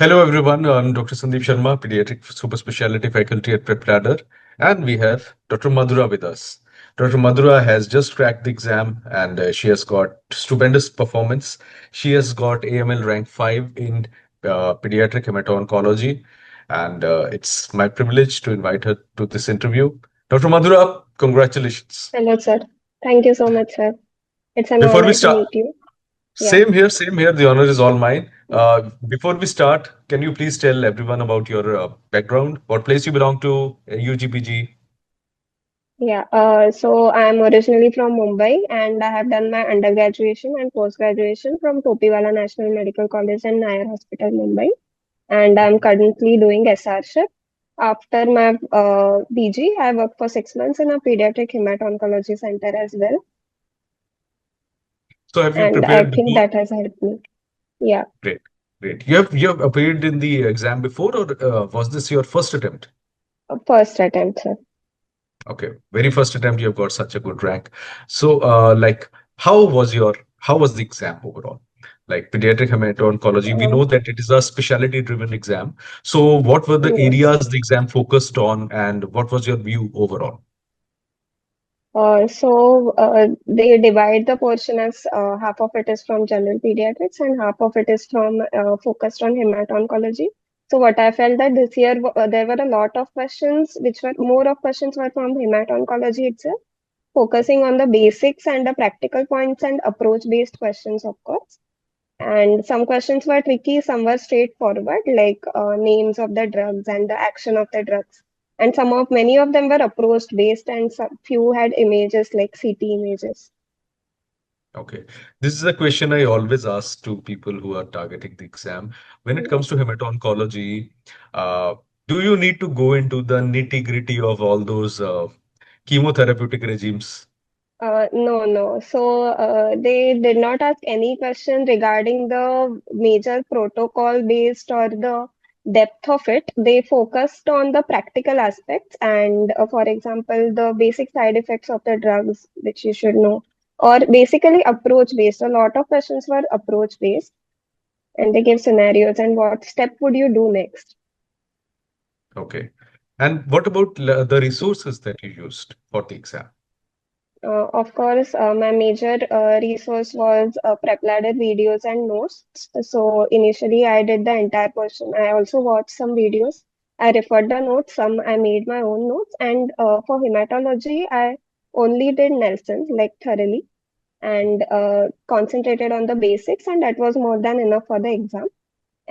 Hello everyone, I'm Dr. Sandeep Sharma, Pediatric Super Speciality Faculty at PrepLadder, and we have Dr. Madhura with us. Dr. Madhura has just cracked the exam and she has got stupendous performance. She has got AML rank 5 in Pediatric Hemat-Oncology, and it's my privilege to invite her to this interview. Dr. Madhura, congratulations. Hello, sir. Thank you so much, sir. It's an Before we honor to start, meet you. Yeah. Same here, same here. The honor is all mine. Before we start, can you please tell everyone about your background? What place you belong to, UGPG? Yeah. So I'm originally from Mumbai and I have done my undergraduation and post-graduation from Topiwala National Medical College and Nair Hospital, Mumbai. And I'm currently doing SRship. After my PG, I worked for 6 months in a pediatric hemat-oncology center as well. So have you And I prepared think before? that has helped me. Yeah. Great, great. You have appeared in the exam before, or was this your first attempt? First attempt, sir. Okay, very first attempt. You have got such a good rank. So, how was the exam overall? Like pediatric hemat-oncology, we Uh, know that it is a specialty-driven exam. So, what were the yes. areas the exam focused on, and what was your view overall? They divide the portion as half of it is from general pediatrics and half of it is from focused on hemat-oncology. So what I felt that this year there were a lot of questions, which were more of questions were from hemat-oncology itself, focusing on the basics and the practical points and approach-based questions, of course. And some questions were tricky, some were straightforward, like names of the drugs and the action of the drugs. And many of them were approach based, and some few had images like CT images. Okay. This is a question I always ask to people who are targeting the exam. When it comes to hemat-oncology, uh, do you need to go into the nitty-gritty of all those chemotherapeutic regimes? No. They did not ask any question regarding the major protocol based or the depth of it. They focused on the practical aspects and, for example, the basic side effects of the drugs, which you should know, or basically approach based. A lot of questions were approach based, and they gave scenarios and what step would you do next. Okay. And what about the resources that you used for the exam? Of course, my major resource was PrepLadder videos and notes. So initially, I did the entire portion. I also watched some videos. I referred the notes. Some I made my own notes. And for hematology, I only did Nelson like thoroughly and concentrated on the basics, and that was more than enough for the exam.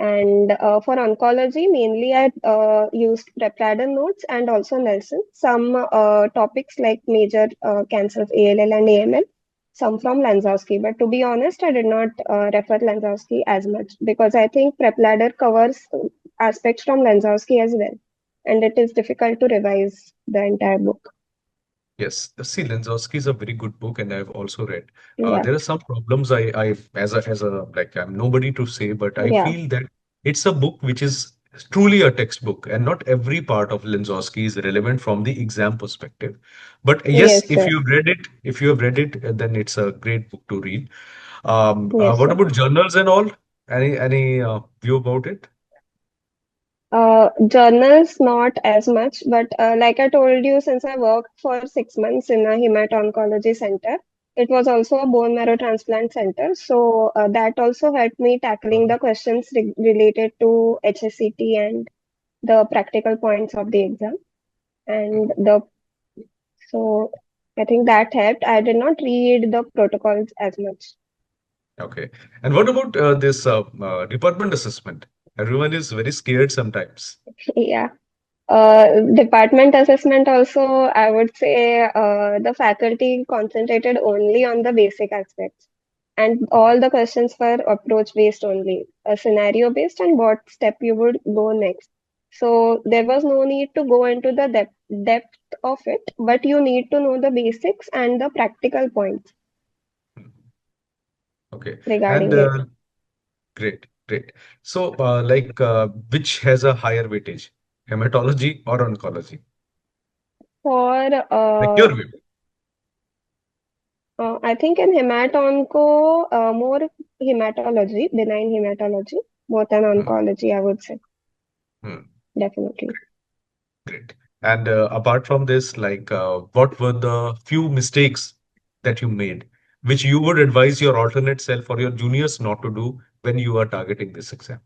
And for oncology, mainly I used PrepLadder notes and also Nelson. Some topics like major cancers, ALL and AML, some from Lanzowski. But to be honest, I did not refer Lanzowski as much because I think PrepLadder covers aspects from Lanzowski as well. And it is difficult to revise the entire book. Yes, see, Lenzowski is a very good book, and I've also read. Yeah, There are some problems as a like I'm nobody to say, but I yeah, feel that it's a book which is truly a textbook, and not every part of Lenzowski is relevant from the exam perspective. But yes, yes, sir. if you have read it, then it's a great book to read. Yes, What sir. about journals and all? Any view about it? Journals, not as much, but like I told you, since I worked for 6 months in a hemat-oncology center, it was also a bone marrow transplant center. So that also helped me tackling the questions related to HSCT and the practical points of the exam. And so I think that helped. I did not read the protocols as much. Okay. And what about this department assessment? Everyone is very scared sometimes. Yeah. Department assessment also, I would say the faculty concentrated only on the basic aspects, and all the questions were approach based only, scenario based, and what step you would go next. So there was no need to go into the depth of it, but you need to know the basics and the practical points Okay. And regarding it. great, great. So, which has a higher weightage, hematology or oncology? For Like your view. I think in hemat-onco, more hematology, benign hematology. more than Hmm. oncology, I would say, Hmm. definitely. Great. And apart from this, like, what were the few mistakes that you made, which you would advise your alternate self or your juniors not to do when you are targeting this exam?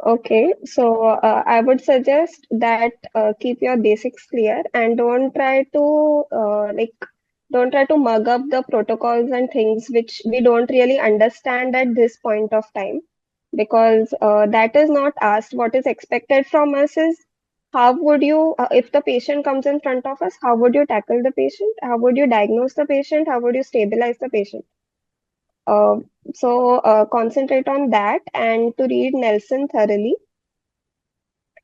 Okay, so I would suggest that keep your basics clear and don't try to mug up the protocols and things which we don't really understand at this point of time, because that is not asked. What is expected from us is how would you, if the patient comes in front of us, how would you tackle the patient? How would you diagnose the patient? How would you stabilize the patient? Uh, so concentrate on that and to read Nelson thoroughly.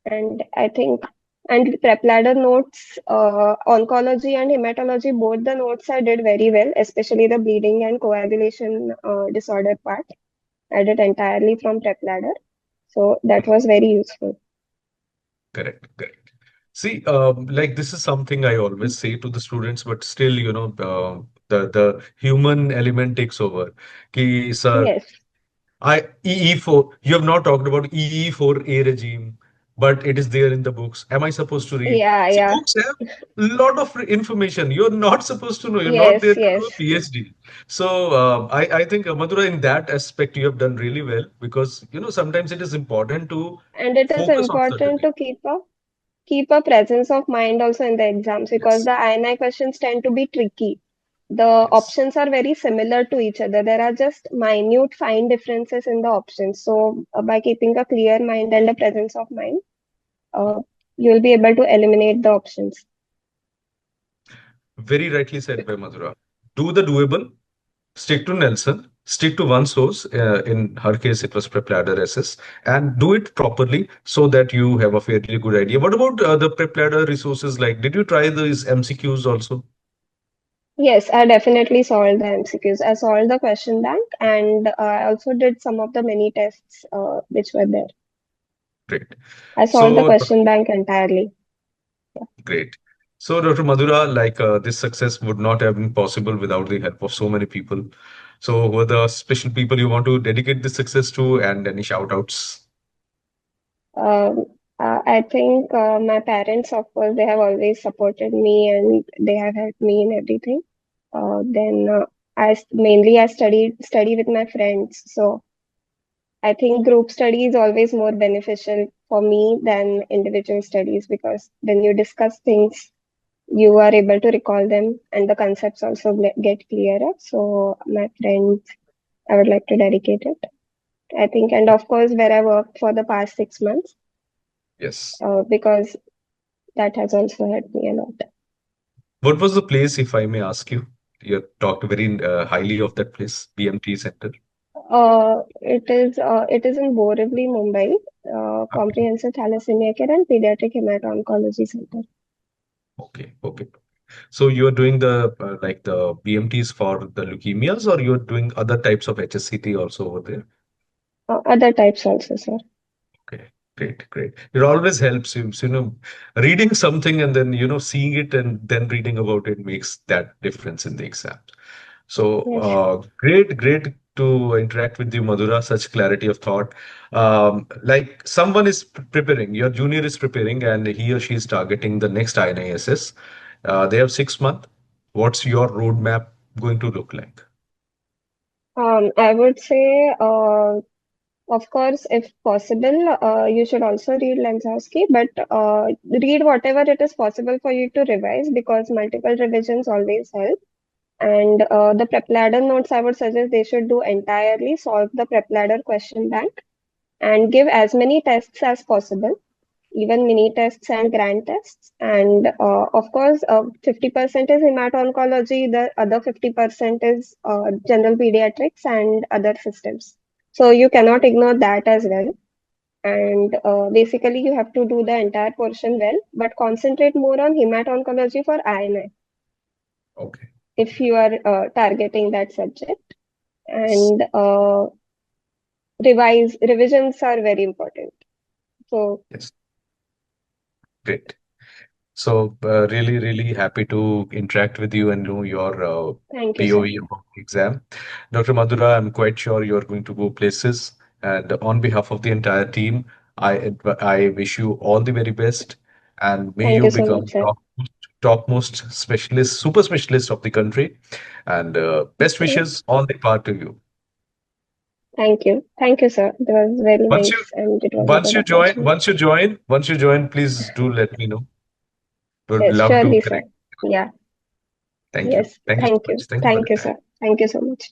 And I think, and PrepLadder notes, oncology and hematology, both the notes I did very well, especially the bleeding and coagulation disorder part. I did entirely from PrepLadder. So that was very useful. Correct, correct. See, like this is something I always say to the students, but still, the human element takes over. Ki, sir, Yes. EE4, you have not talked about EE4A regime, but it is there in the books. Am I supposed to read? Yeah, See, yeah. books have a lot of information. You're not supposed to know. You're not there Yes, to do a yes. PhD. So I think Madhura, in that aspect, you have done really well because sometimes it is important to And it is focus on certain important things. to keep a presence of mind also in the exams, because Yes, the INI questions tend to be tricky. The yes. options are very similar to each other. There are just minute, fine differences in the options. So, by keeping a clear mind and a presence of mind, uh, you'll be able to eliminate the options. Very rightly said by Madhura. Do the doable, stick to Nelson, stick to one source. In her case, it was PrepLadder SS, and do it properly so that you have a fairly good idea. What about the PrepLadder resources? Like, did you try these MCQs also? Yes, I definitely solved the MCQs. I solved the question bank, and I also did some of the mini tests which were there. Great. I solved the So, question bank entirely. great. So, Dr. Madhura, like this success would not have been possible without the help of so many people. So, who are the special people you want to dedicate this success to, and any shout outs? Um, I think my parents, of course, they have always supported me and they have helped me in everything. Then mainly I study with my friends, so I think group study is always more beneficial for me than individual studies, because when you discuss things, you are able to recall them and the concepts also get clearer. So my friends, I would like to dedicate it. I think, and of course, where I worked for the past 6 months, Yes. because that has also helped me a lot. What was the place, if I may ask you? You talked very highly of that place, BMT Center. It is in Borivali, Mumbai, Okay, Comprehensive Thalassemia Care and Pediatric Hemat-Oncology Center. okay, okay. So you're doing the like the BMTs for the leukemias, or you're doing other types of HSCT also over there? Other types also, sir. Okay, great, great. It always helps you, reading something and then, seeing it and then reading about it makes that difference in the exam. So, Yes. great, great to interact with you, Madhura, such clarity of thought. Like someone is preparing, your junior is preparing, and he or she is targeting the next INI-SS. They have 6 months. What's your roadmap going to look like? I would say, of course, if possible, you should also read Lansowski, but read whatever it is possible for you to revise, because multiple revisions always help. And the PrepLadder notes, I would suggest they should do entirely, solve the PrepLadder question bank, and give as many tests as possible, even mini tests and grand tests. And of course, 50% is hemat-oncology, the other 50% is general pediatrics and other systems. So you cannot ignore that as well. And basically, you have to do the entire portion well, but concentrate more on hemat-oncology for INI Okay. if you are targeting that subject. Yes. And revisions are very important. So Yes. Great. So, really, really happy to interact with you and know your thank you, sir. POV about the exam. Dr. Madhura, I'm quite sure you're going to go places. And on behalf of the entire team, I wish you all the very best, and may Thank you you so much, become sir. topmost specialist, super specialist of the country. And best Okay. wishes on the part to you. Thank you. Thank you, sir. It was very Once you nice and it was a good opportunity. once you join, please do let me know. Would Yes, love to surely, sir. connect. Yeah. Thank you. Yes. Thank you so Thank much. you. Thank you for the Thank you, time. sir. Thank you so much.